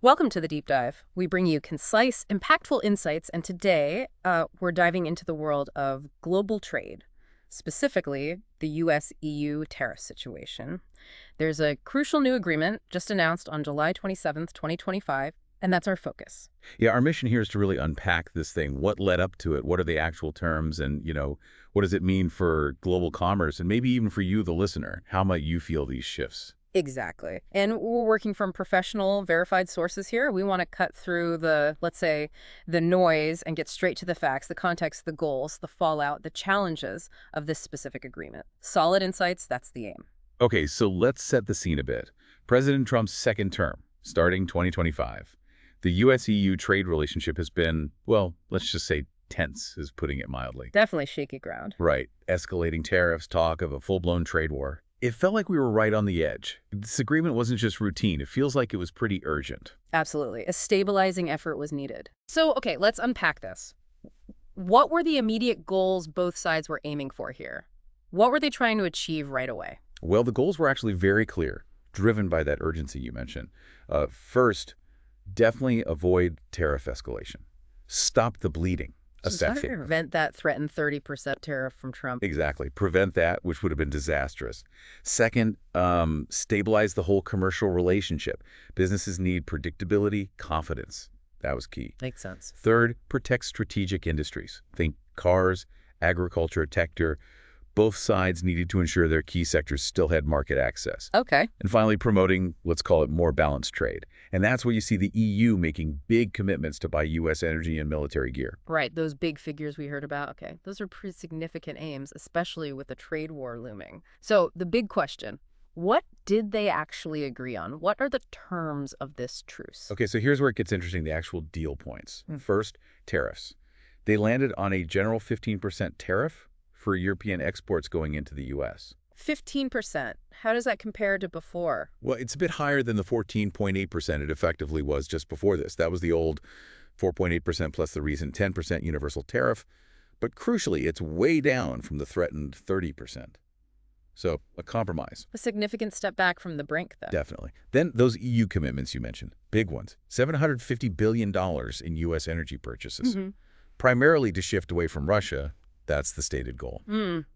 Welcome to the Deep Dive. We bring you concise, impactful insights, and today we're diving into the world of global trade, specifically the US-EU tariff situation. There's a crucial new agreement just announced on July 27th, 2025, and that's our focus. Yeah, our mission here is to really unpack this thing. What led up to it? What are the actual terms? And, what does it mean for global commerce? And maybe even for you, the listener, how might you feel these shifts? Exactly. And we're working from professional, verified sources here. We want to cut through let's say, the noise and get straight to the facts, the context, the goals, the fallout, the challenges of this specific agreement. Solid insights, that's the aim. Okay, so let's set the scene a bit. President Trump's second term, starting 2025. The U.S.-EU trade relationship has been, well, let's just say tense, is putting it mildly. Definitely shaky ground. Right. Escalating tariffs, talk of a full-blown trade war. It felt like we were right on the edge. This agreement wasn't just routine. It feels like it was pretty urgent. Absolutely. A stabilizing effort was needed. So, okay, let's unpack this. What were the immediate goals both sides were aiming for here? What were they trying to achieve right away? Well, the goals were actually very clear, driven by that urgency you mentioned. First, definitely avoid tariff escalation. Stop the bleeding. So trying to prevent that threatened 30% tariff from Trump. Exactly. Prevent that, which would have been disastrous. Second, stabilize the whole commercial relationship. Businesses need predictability, confidence. That was key. Makes sense. Third, protect strategic industries. Think cars, agriculture, tech. Both sides needed to ensure their key sectors still had market access. Okay. And finally, promoting, let's call it more balanced trade. And that's where you see the EU making big commitments to buy U.S. energy and military gear. Right, those big figures we heard about. Okay, those are pretty significant aims, especially with the trade war looming. So the big question, what did they actually agree on? What are the terms of this truce? Okay, so here's where it gets interesting, the actual deal points. First, tariffs. They landed on a general 15% tariff for European exports going into the U.S. 15%. How does that compare to before? Well, it's a bit higher than the 14.8% it effectively was just before this. That was the old 4.8% plus the recent 10% universal tariff. But crucially, it's way down from the threatened 30%. So a compromise. A significant step back from the brink, though. Definitely. Then those EU commitments you mentioned, big ones. $750 billion in U.S. energy purchases, primarily to shift away from Russia. That's the stated goal.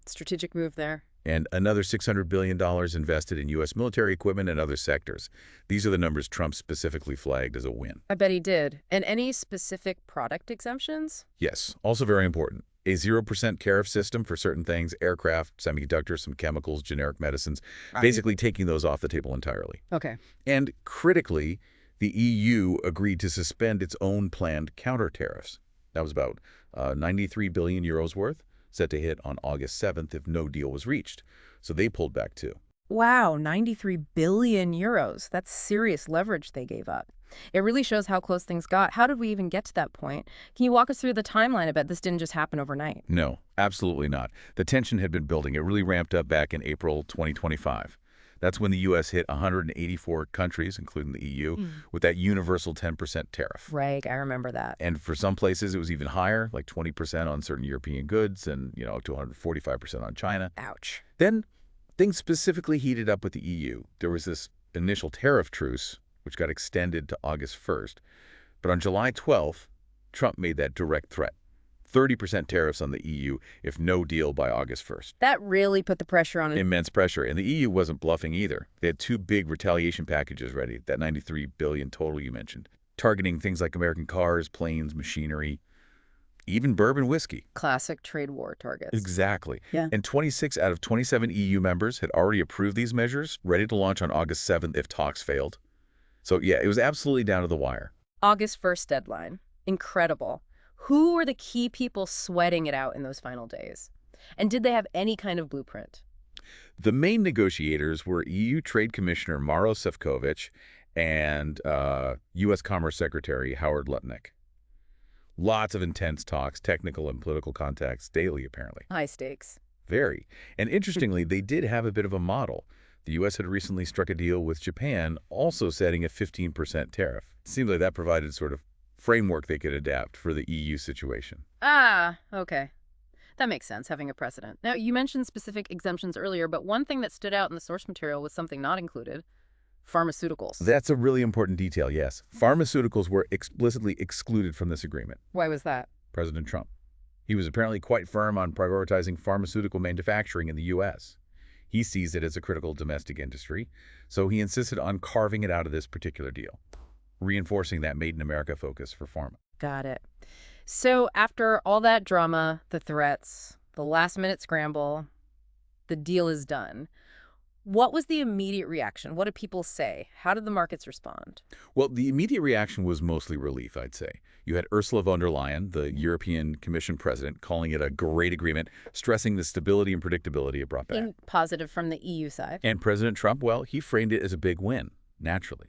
Strategic move there. And another $600 billion invested in U.S. military equipment and other sectors. These are the numbers Trump specifically flagged as a win. I bet he did. And any specific product exemptions? Yes, also very important. A 0% tariff system for certain things, aircraft, semiconductors, some chemicals, generic medicines, basically taking those off the table entirely. Okay. And critically, the EU agreed to suspend its own planned counter tariffs. That was about 93 billion euros worth, set to hit on August 7th if no deal was reached. So they pulled back too. Wow, 93 billion euros. That's serious leverage they gave up. It really shows how close things got. How did we even get to that point? Can you walk us through the timeline? I bet this didn't just happen overnight. No, absolutely not. The tension had been building. It really ramped up back in April 2025. That's when the U.S. hit 184 countries, including the EU, with that universal 10% tariff. Right, I remember that. And for some places, it was even higher, like 20% on certain European goods and, up to 145% on China. Ouch. Then things specifically heated up with the EU. There was this initial tariff truce, which got extended to August 1st. But on July 12th, Trump made that direct threat. 30% tariffs on the EU if no deal by August 1st. That really put the pressure on it. Immense pressure. And the EU wasn't bluffing either. They had two big retaliation packages ready, that 93 billion total you mentioned, targeting things like American cars, planes, machinery, even bourbon whiskey. Classic trade war targets. Exactly. Yeah. And 26 out of 27 EU members had already approved these measures, ready to launch on August 7th if talks failed. So yeah, it was absolutely down to the wire. August 1st deadline. Incredible. Who were the key people sweating it out in those final days? And did they have any kind of blueprint? The main negotiators were EU Trade Commissioner Maros Sefcovic and U.S. Commerce Secretary Howard Lutnick. Lots of intense talks, technical and political contacts daily, apparently. High stakes. Very. And interestingly, they did have a bit of a model. The U.S. had recently struck a deal with Japan, also setting a 15% tariff. It seems like that provided sort of framework they could adapt for the EU situation. Ah, okay. That makes sense, having a precedent. Now, you mentioned specific exemptions earlier, but one thing that stood out in the source material was something not included. Pharmaceuticals. That's a really important detail, yes. Pharmaceuticals were explicitly excluded from this agreement. Why was that? President Trump. He was apparently quite firm on prioritizing pharmaceutical manufacturing in the U.S. He sees it as a critical domestic industry, so he insisted on carving it out of this particular deal, reinforcing that Made in America focus for pharma. Got it. So after all that drama, the threats, the last-minute scramble, the deal is done. What was the immediate reaction? What did people say? How did the markets respond? Well, the immediate reaction was mostly relief, I'd say. You had Ursula von der Leyen, the European Commission president, calling it a great agreement, stressing the stability and predictability it brought back. Being positive from the EU side. And President Trump, well, he framed it as a big win, naturally.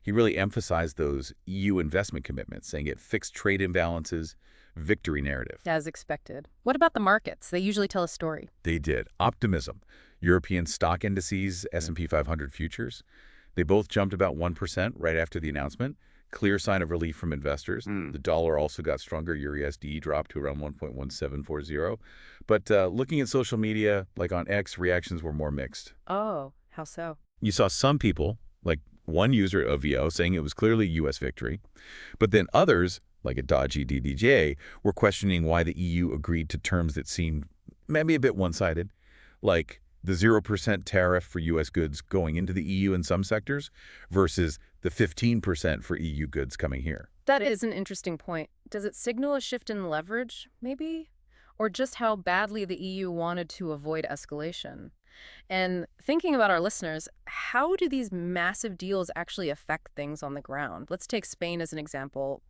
He really emphasized those EU investment commitments, saying it fixed trade imbalances, victory narrative. As expected. What about the markets? They usually tell a story. They did. Optimism. European stock indices, S&P 500 futures, they both jumped about 1% right after the announcement. Clear sign of relief from investors. The dollar also got stronger. EUR/USD dropped to around 1.1740. But looking at social media, like on X, reactions were more mixed. Oh, how so? You saw some people, like one user at OVO, saying it was clearly U.S. victory. But then others, like at Dodgy DDJ, were questioning why the EU agreed to terms that seemed maybe a bit one-sided, like the 0% tariff for U.S. goods going into the EU in some sectors versus the 15% for EU goods coming here. That is an interesting point. Does it signal a shift in leverage, maybe? Or just how badly the EU wanted to avoid escalation? And thinking about our listeners, how do these massive deals actually affect things on the ground? Let's take Spain as an example.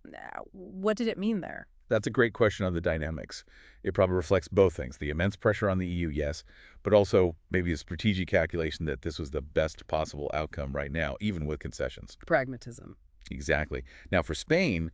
What did it mean there? That's a great question on the dynamics. It probably reflects both things, the immense pressure on the EU, yes, but also maybe a strategic calculation that this was the best possible outcome right now, even with concessions. Pragmatism. Exactly. Now, for Spain,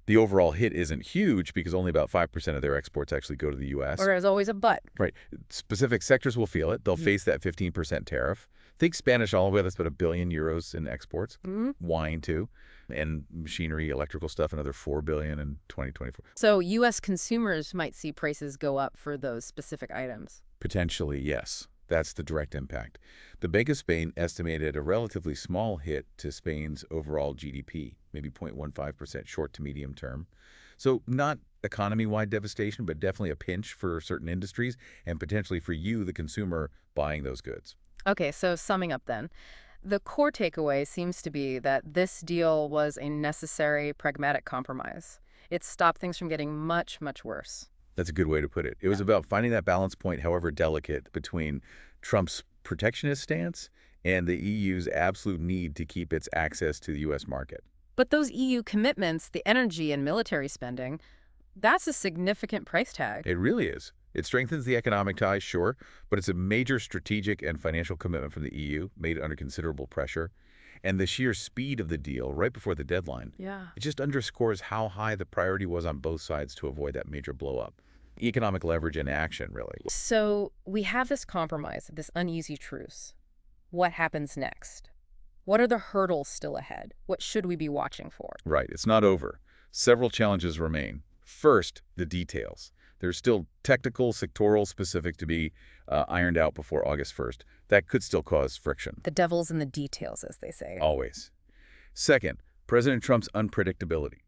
the overall hit isn't huge because only about 5% of their exports actually go to the U.S. Or as always, a but. Right. Specific sectors will feel it. They'll face that 15% tariff. Think Spanish olive oil, that's about €1 billion in exports. Wine, too. And machinery, electrical stuff, another $4 billion in 2024. So U.S. consumers might see prices go up for those specific items. Potentially, yes. That's the direct impact. The Bank of Spain estimated a relatively small hit to Spain's overall GDP, maybe 0.15% short to medium term. So not economy-wide devastation, but definitely a pinch for certain industries and potentially for you, the consumer, buying those goods. Okay, so summing up then, the core takeaway seems to be that this deal was a necessary, pragmatic compromise. It stopped things from getting much, much worse. That's a good way to put it. It was about finding that balance point, however delicate, between Trump's protectionist stance and the EU's absolute need to keep its access to the U.S. market. But those EU commitments, the energy and military spending, that's a significant price tag. It really is. It strengthens the economic ties, sure, but it's a major strategic and financial commitment from the EU, made under considerable pressure. And the sheer speed of the deal right before the deadline, it just underscores how high the priority was on both sides to avoid that major blow-up. Economic leverage in action, really. So we have this compromise, this uneasy truce. What happens next? What are the hurdles still ahead? What should we be watching for? Right, it's not over. Several challenges remain. First, the details. There's still technical, sectoral specific to be ironed out before August 1st. That could still cause friction. The devil's in the details, as they say. Always. Second, President Trump's unpredictability.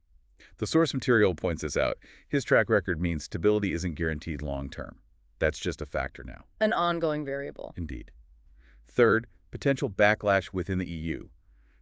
The source material points this out. His track record means stability isn't guaranteed long-term. That's just a factor now. An ongoing variable. Indeed. Third, potential backlash within the EU.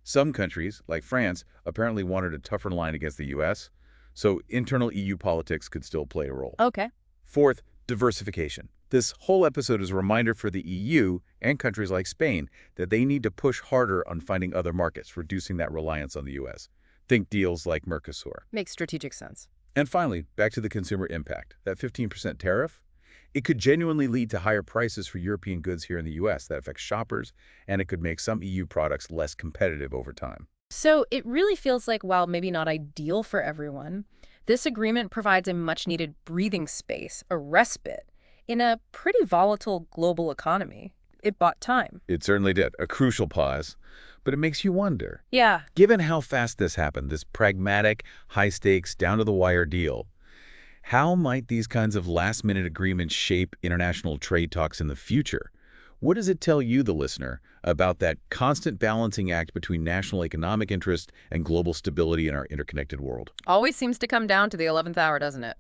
Some countries, like France, apparently wanted a tougher line against the U.S., so internal EU politics could still play a role. Okay. Fourth, diversification. This whole episode is a reminder for the EU and countries like Spain that they need to push harder on finding other markets, reducing that reliance on the U.S. Think deals like Mercosur. Makes strategic sense. And finally, back to the consumer impact. That 15% tariff, it could genuinely lead to higher prices for European goods here in the U.S. That affects shoppers, and it could make some EU products less competitive over time. So it really feels like, while maybe not ideal for everyone, this agreement provides a much-needed breathing space, a respite, in a pretty volatile global economy. It bought time. It certainly did. A crucial pause. But it makes you wonder. Yeah. Given how fast this happened, this pragmatic, high-stakes, down-to-the-wire deal, how might these kinds of last-minute agreements shape international trade talks in the future? What does it tell you, the listener, about that constant balancing act between national economic interest and global stability in our interconnected world? Always seems to come down to the 11th hour, doesn't it?